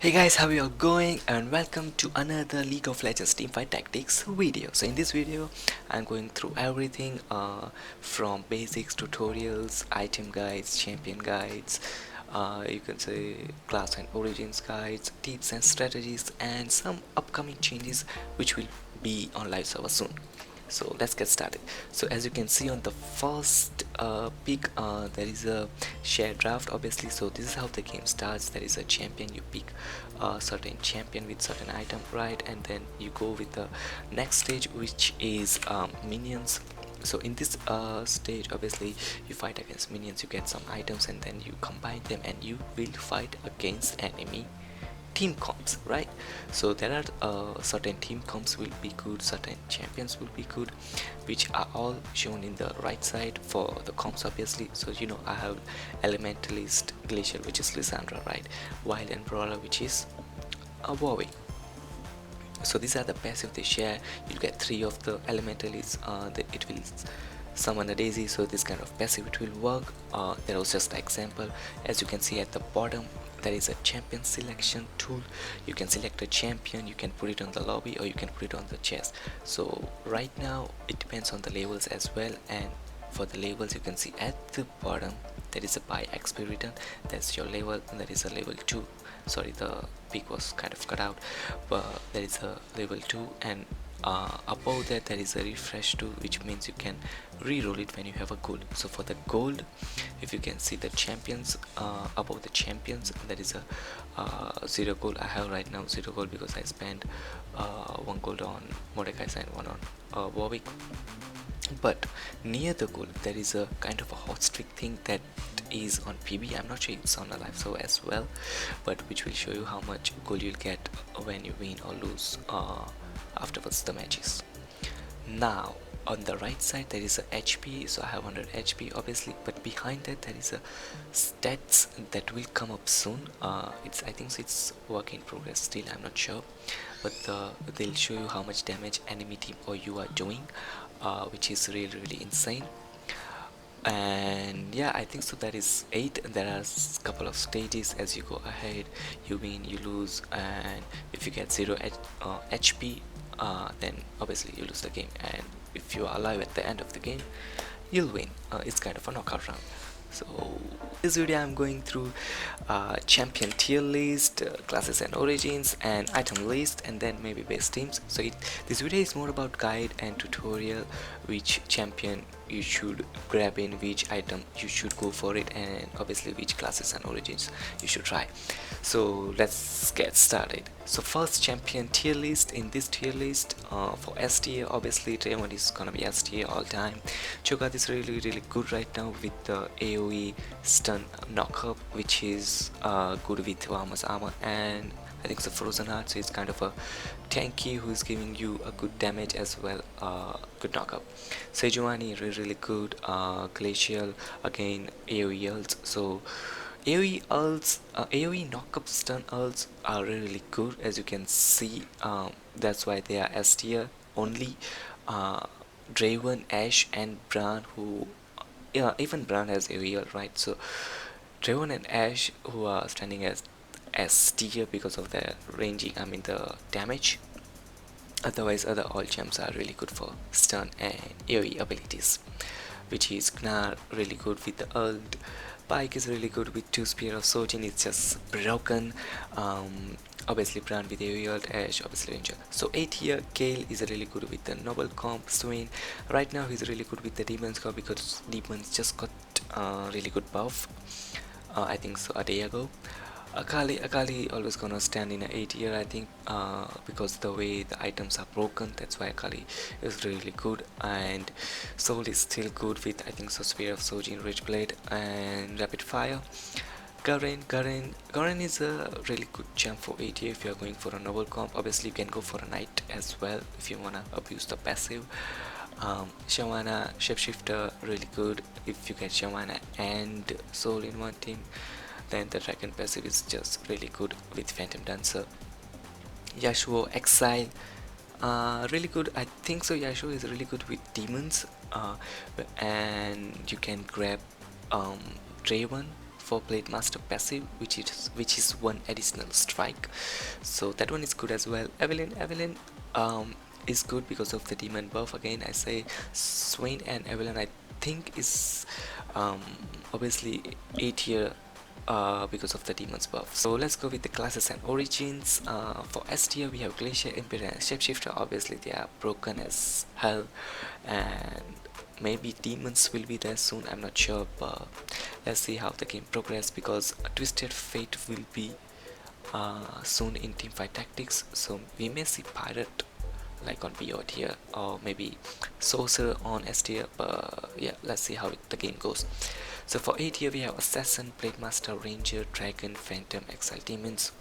Hey guys, how you all going, and welcome to another League of Legends Teamfight Tactics video. So in this video I'm going through everything from basics, tutorials, item guides, champion guides, you can say class and origins guides, tips and strategies, and some upcoming changes which will be on live server soon. So let's get started. So as you can see on the first pick, there is a share draft obviously. So this is how the game starts. There is a champion, you pick a certain champion with certain item, right? And then you go with the next stage, which is minions. So in this stage obviously you fight against minions, you get some items, and then you combine them and you will fight against enemy team comps, right? So there are certain team comps will be good, certain champions will be good, which are all shown in the right side for the comps obviously. So you know I have Elementalist, Glacial, which is Lysandra, right? Wild and Brawler, which is a Warwick. So these are the passive they share. You get 3 of the Elementalists, it will summon a daisy, so this kind of passive it will work. There was just an example. As you can see at the bottom, there is a champion selection tool. You can select a champion, you can put it on the lobby, or you can put it on the chest. So right now it depends on the levels as well, and for the levels you can see at the bottom there is a buy XP return. That's your level, and there is a level 2. Sorry, the peak was kind of cut out, but there is a level 2, and above that there is a refresh tool, which means you can re-roll it when you have a gold. So for the gold, if you can see the champions, above the champions there is a 0 gold. I have right now 0 gold because I spent 1 gold on Mordecai and 1 on Warwick. But near the goal there is a kind of a hot streak thing that is on PB. I'm not sure it's on a live so as well, but which will show you how much goal you'll get when you win or lose afterwards the matches. Now on the right side there is a HP, so I have 100 HP obviously, but behind that there is a stats that will come up soon. I think so it's work in progress still, I'm not sure, but they'll show you how much damage enemy team or you are doing, which is really insane. And yeah, I think so that is 8. There are a couple of stages. As you go ahead, you win, you lose, and if you get 0 HP, then obviously you lose the game, and if you are alive at the end of the game, you'll win. It's kind of a knockout round. So this video I'm going through champion tier list, classes and origins, and item list, and then maybe best teams. So this video is more about guide and tutorial, which champion you should grab in, which item you should go for it, and obviously which classes and origins you should try. So let's get started. So first, champion tier list. In this tier list, for S tier obviously Draymond is gonna be S tier all time. Cho'Gath is really good right now with the AoE stun knockup, which is good with Warmer's armor, and I think it's a frozen heart, so it's kind of a tanky who is giving you a good damage as well, good knockup. Sejuani really good. Glacial again AoE ults. So AoE ults, AoE knockup stun ults are really good, as you can see. That's why they are S tier only. Draven, Ashe, and Bran, who even Bran has AoE ult, right? So Draven and Ashe, who are standing as S tier because of the ranging, I mean the damage. Otherwise other all gems are really good for stun and AoE abilities, which is Gnar really good with the ult. Pike is really good with 2 Spear of Sojin, it's just broken. Obviously Bran with AoE ult, Ashe obviously Ranger. So 8 here, Gale is really good with the Noble Comp. Swain right now he's really good with the Demons Comp because Demons just got really good buff, I think so a day ago. Akali always gonna stand in a 8 tier, I think, because the way the items are broken, that's why Akali is really good. And Soul is still good with, I think so, Spear of Sojin, Rich Blade, and Rapid Fire. Garen is a really good gem for 8 tier if you are going for a noble comp. Obviously you can go for a knight as well if you wanna abuse the passive. Shyvana Shapeshifter really good if you get Shyvana and Soul in one team. Then the dragon passive is just really good with Phantom Dancer. Yasuo Exile, really good. I think so Yasuo is really good with demons, and you can grab Draven for Blade Master passive, which is one additional strike, so that one is good as well. Evelyn is good because of the demon buff. Again, I say Swain and Evelyn I think is obviously A tier because of the demons buff. So let's go with the classes and origins. For S tier we have Glacier, Imperial and Shapeshifter. Obviously they are broken as hell, and maybe demons will be there soon, I'm not sure, but let's see how the game progress, because Twisted Fate will be soon in Teamfight Tactics, so we may see Pirate like on BO tier, or maybe Sorcerer on S tier, but yeah, let's see how the game goes. So for A tier we have Assassin, Blade Master, Ranger, Dragon, Phantom, Exile, Demons.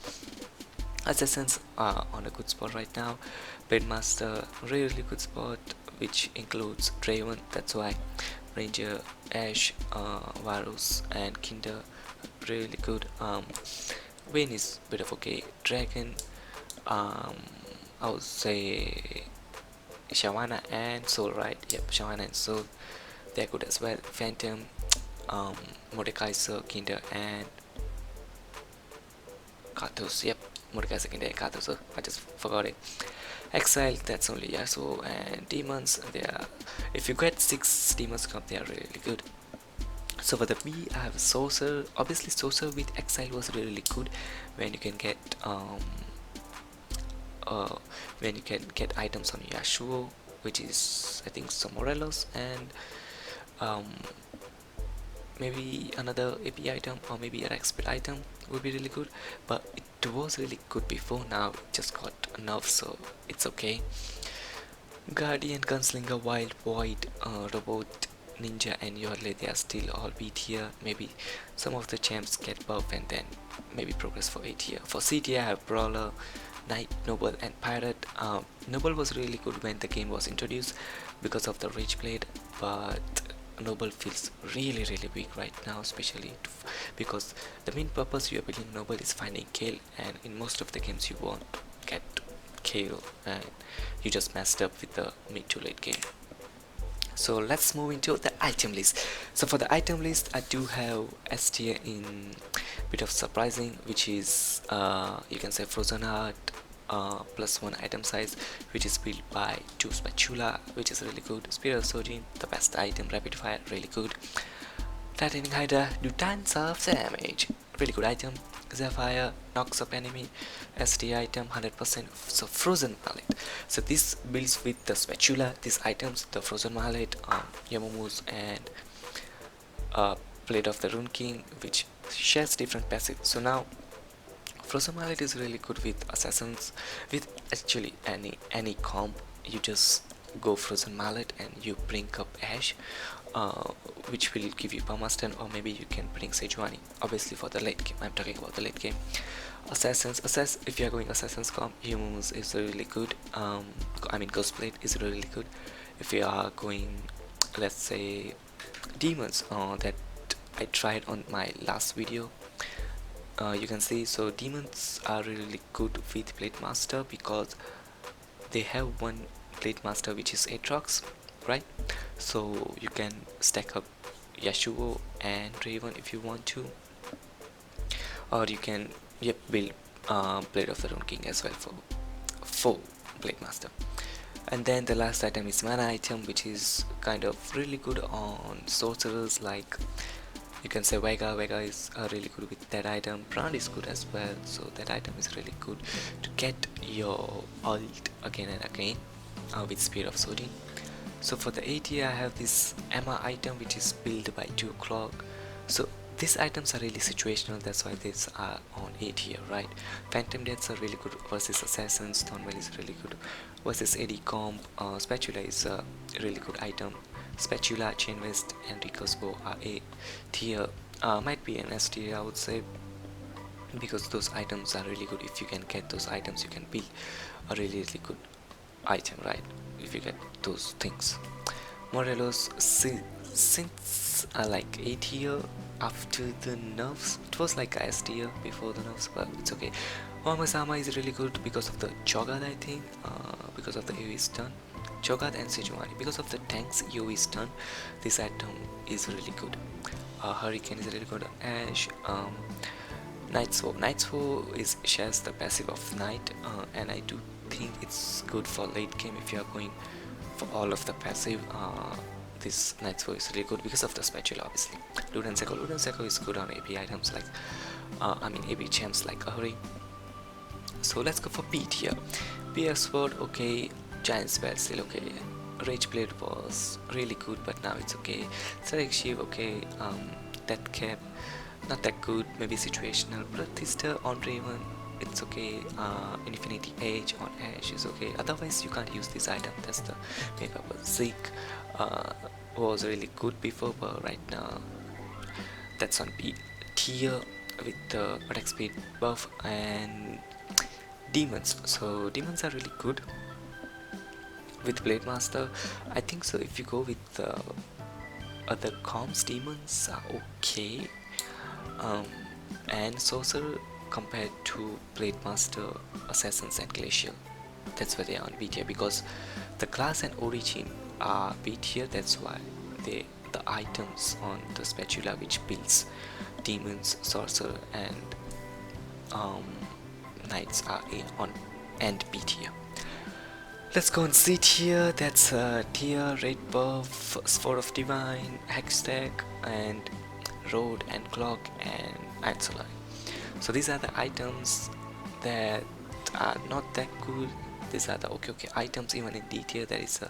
Assassins are on a good spot right now. Blade Master really good spot, which includes Draven, that's why. Ranger, Ash, Varus and Kinder really good. Vayne is bit of okay. Dragon, I would say Shyvana and Soul, right? Yep, Shyvana and Soul, they're good as well. Phantom, Mordekaiser, Kinder and Kathos. Yep, Mordekaiser, Kinder and Kathos. I just forgot it. Exile, that's only Yasuo. And demons, they are, if you get 6 demons come, they are really good. So for the B I have a Sorcerer. Obviously Sorcerer with Exile was really good when you can get items on Yasuo, which is I think some Morelos, and maybe another AP item or maybe a Expert item would be really good, but it was really good before, now it just got nerfed, so it's okay. Guardian, Gunslinger, Wild, Void, Robot, Ninja and Yorle, they are still all B tier. Maybe some of the champs get buff and then maybe progress for A tier. For C tier I have Brawler, Knight, Noble and Pirate. Noble was really good when the game was introduced because of the Rage Blade, but Noble feels really weak right now, especially because the main purpose you are building Noble is finding kill, and in most of the games you won't get kill and you just messed up with the mid to late game. So let's move into the item list. So for the item list I do have S tier in bit of surprising, which is you can say Frozen Heart, +1 item size, which is built by 2 Spatula, which is really good. Spirit of Sojin, the best item. Rapid Fire, really good. Titanic Hydra, do tons of damage, really good item. Zephyr, knocks up enemy. SD item 100%. So Frozen Mallet, so this builds with the Spatula, these items, the Frozen Mallet, Yamamoos and Blade of the Rune King, which shares different passives. So now Frozen Mallet is really good with assassins, with actually any comp. You just go Frozen Mallet and you bring up Ash, which will give you permastun, or maybe you can bring Sejuani. Obviously for the late game, I'm talking about the late game. Assassins, if you are going assassins comp, Humans is really good. I mean Ghostblade is really good. If you are going, let's say, demons, that I tried on my last video, you can see, so demons are really good with Blade Master because they have one Blade Master which is Aatrox, right? So you can stack up Yasuo and Draven if you want to, or you can build Blade of the Rune King as well for Blade Master. And then the last item is mana item, which is kind of really good on sorcerers, like you can say Vega is really good with that item. Brand is good as well, so that item is really good to get your ult again and again with Spear of Sodin. So for the A tier I have this Emma item, which is built by 2 o'clock. So these items are really situational, that's why these are on A tier, right? Phantom Deaths are really good versus Assassins. Thornwell is really good versus AD Comp. Spatula is a really good item. Spatula, Chain Vest and Rico's Bow are A tier. Might be an S tier, I would say, because those items are really good. If you can get those items, you can build a really good item, right? If you get those things. Morelos, since like A tier after the nerfs. It was like S tier before the nerfs, but it's okay. Homasama is really good because of the Cho'Gath, I think, because of the AoE stun. Cho'Gath and Sejuani, because of the tanks AoE stun, this item is really good. Hurricane is really good. Ash, Night's Foe is shares the passive of Night, and I do think it's good for late game if you are going for all of the passive. This Night's Foe is really good because of the spatula, obviously. Luden is good on AP items like, AP champs like Hurry. So let's go for B tier. PS Sword, okay. Giant Spell, still okay. Rage Blade was really good, but now it's okay. Strike Shiv, okay. Death Cap, not that good, maybe situational. Pratista on Raven, it's okay. Infinity Age on Ash is okay. Otherwise, you can't use this item. That's the main purpose. Zeke was really good before, but right now that's on B tier with the attack speed buff. And demons, so demons are really good with Blade Master. I think so. If you go with other comps, demons are okay. And sorcerer compared to Blade Master, assassins and glacial, that's why they are on B tier, because the class and origin are B tier. That's why the items on the spatula which builds demons, sorcerer and knights are on and B tier. Let's go on C tier. That's tier, red buff, sword of divine, hextech and road and clock and Iron. So these are the items that are not that good. These are the okay items. Even in D tier there is a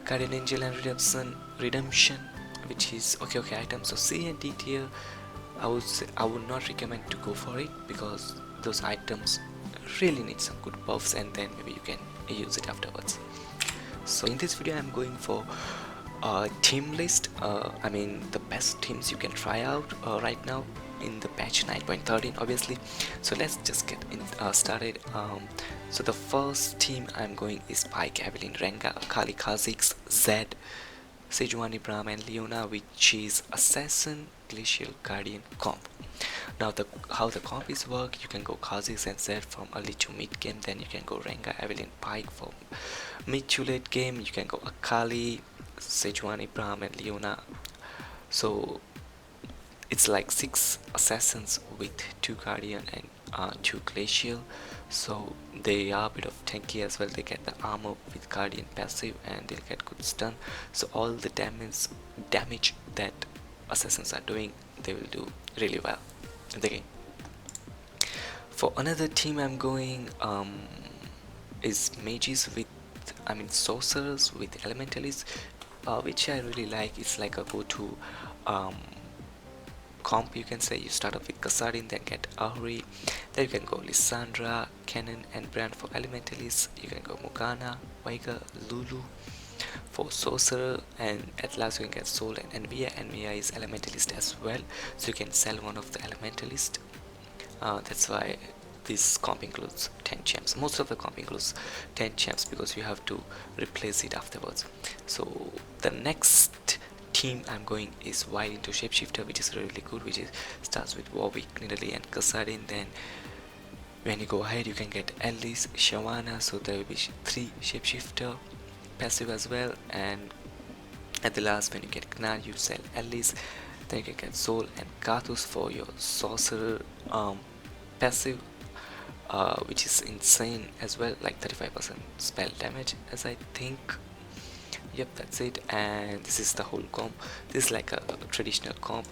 guardian angel and redemption, which is okay item. So C and D tier, I would not recommend to go for it, because those items really need some good buffs, and then maybe you can use it afterwards. So in this video I'm going for team list, the best teams you can try out right now in the patch 9.13 obviously. So let's just get started. So the first team I'm going is Pike, Evelyn, Renga, Kali, Kha'Zix, Zed, Sejuani, Braum and Leona, which is Assassin, Glacial, Guardian comp. Now how the comp is work, you can go Kha'Zix and Zed from early to mid game, then you can go Renga, Evelyn, Pike for mid to late game, you can go Akali, Sejuani, Braum and Leona. So it's like 6 assassins with 2 guardian and 2 glacial, so they are a bit of tanky as well. They get the armor with guardian passive and they'll get good stun, so all the damage that assassins are doing, they will do really well in the game. For another team I'm going is mages with sorcerers with elementalists, which I really like. It's like a go-to comp, you can say. You start off with Kassadin, then get Ahri, then you can go Lissandra, Kennen and Brand for elementalists. You can go Morgana, Veigar, Lulu for sorcerer, and at last you can get Soul and Envia is elementalist as well, so you can sell one of the elementalist. That's why this comp includes 10 champs. Most of the comp includes 10 champs because you have to replace it afterwards. So the next team I'm going is Wild into Shapeshifter, which is really good, which starts with Warwick, Nidalee and Kassadin. Then when you go ahead you can get Elise, Shyvana, so there will be 3 Shapeshifter passive as well. And at the last, when you get Gnar, you sell Elise, then you can get Soul and Karthus for your sorcerer passive, which is insane as well, like 35% spell damage as I think. Yep, that's it. And this is the whole comp. This is like a traditional comp.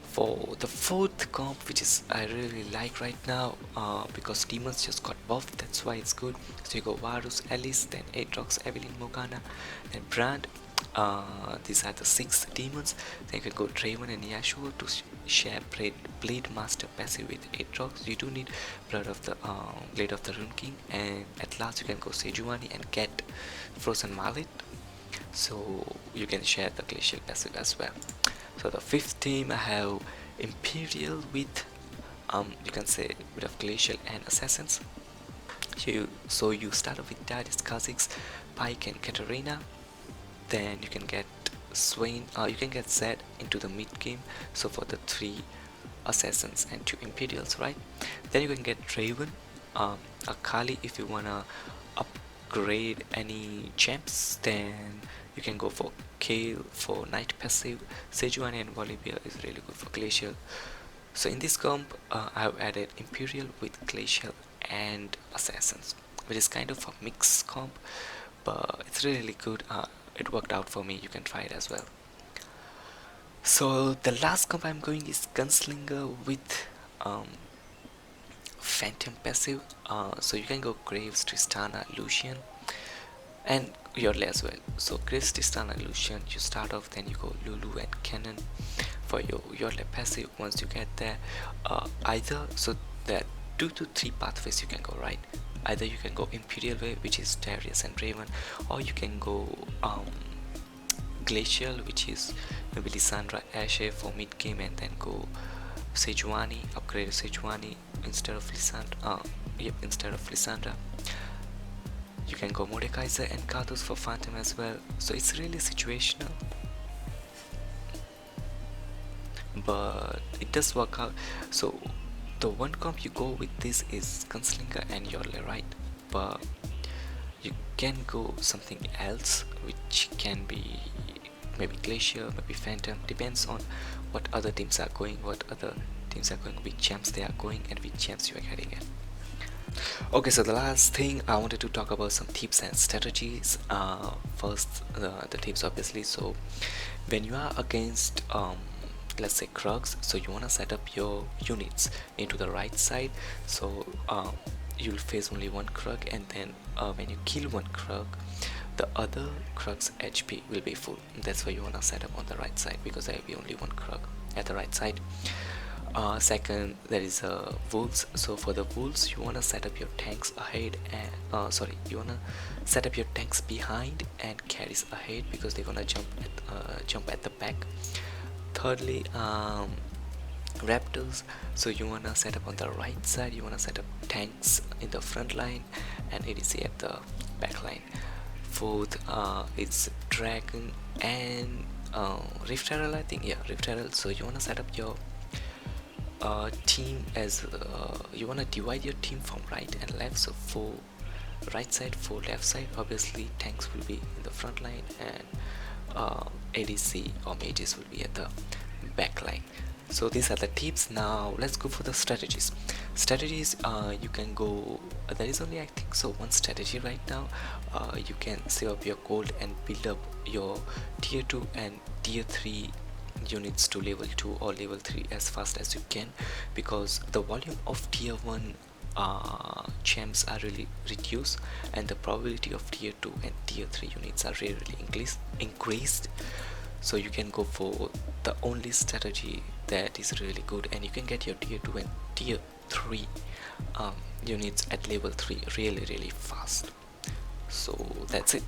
For the fourth comp, which is I really like right now, because demons just got buffed, that's why it's good. So you go Varus, Elise, then Aatrox, Evelyn, Morgana, then Brand. These are the 6 demons. Then you can go Draven and Yasuo to share Blade Master passive with Aatrox. You do need Blade of the Rune King, and at last you can go Sejuani and get Frozen Mallet, so you can share the Glacial passive as well. So the 5th team I have Imperial with you can say a bit of Glacial and Assassins. So you start off with Darius, Kha'Zix, Pike and Katarina. Then you can get Swain, you can get Zed into the mid game, so for the 3 assassins and 2 Imperials, right? Then you can get Draven, Akali if you wanna upgrade any champs, then You can go for Kale for Night passive. Sejuani and Volibear is really good for Glacial. So in this comp, I have added Imperial with Glacial and Assassins, which is kind of a mixed comp, but it's really good. It worked out for me. You can try it as well. So the last comp I'm going is Gunslinger with Phantom passive. So you can go Graves, Tristana, Lucian, and Yodley as well. So Graves, Tristana, Lucian, you start off, then you go Lulu and Cannon for your Yodley passive. Once you get there, either, so there are 2 to 3 pathways you can go, right? Either you can go Imperial way, which is Darius and Raven, or you can go Glacial, which is maybe Lissandra Ashe for mid game, and then go Sejuani, upgrade Sejuani instead of Lissandra. Instead of Lissandra. You can go Mordekaiser and Kathus for Phantom as well. So it's really situational, but it does work out. So the one comp you go with this is Gunslinger and Yodley, right? But you can go something else, which can be maybe Glacier, maybe Phantom, depends on what other teams are going, which champs they are going, and which champs you are getting at. Okay, so the last thing I wanted to talk about some tips and strategies. First, the tips obviously. So when you are against let's say Krugs, so you want to set up your units into the right side. So you'll face only one Krug, and then when you kill one Krug, the other Krug's HP will be full. That's why you want to set up on the right side, because there will be only one Krug at the right side. Second, there is wolves. So for the wolves, you want to set up your tanks ahead, and you want to set up your tanks behind and carries ahead, because they're gonna jump at the back. Thirdly, raptors, so you want to set up on the right side. You want to set up tanks in the front line and ADC at the back line. Fourth, it's dragon and rift herald, I think. Yeah, rift herald. So you want to set up your team as you want to divide your team from right and left. So 4 right side, 4 left side. Obviously tanks will be in the front line, and ADC or mages will be at the back line. So these are the tips. Now let's go for the strategies. You can go, there is only I think so one strategy right now. You can save up your gold and build up your tier 2 and tier 3 units to level 2 or level 3 as fast as you can, because the volume of tier 1 champs are really reduced, and the probability of tier 2 and tier 3 units are really increased. So you can go for the only strategy that is really good, and you can get your tier 2 and tier 3 units at level 3 really fast. So that's it.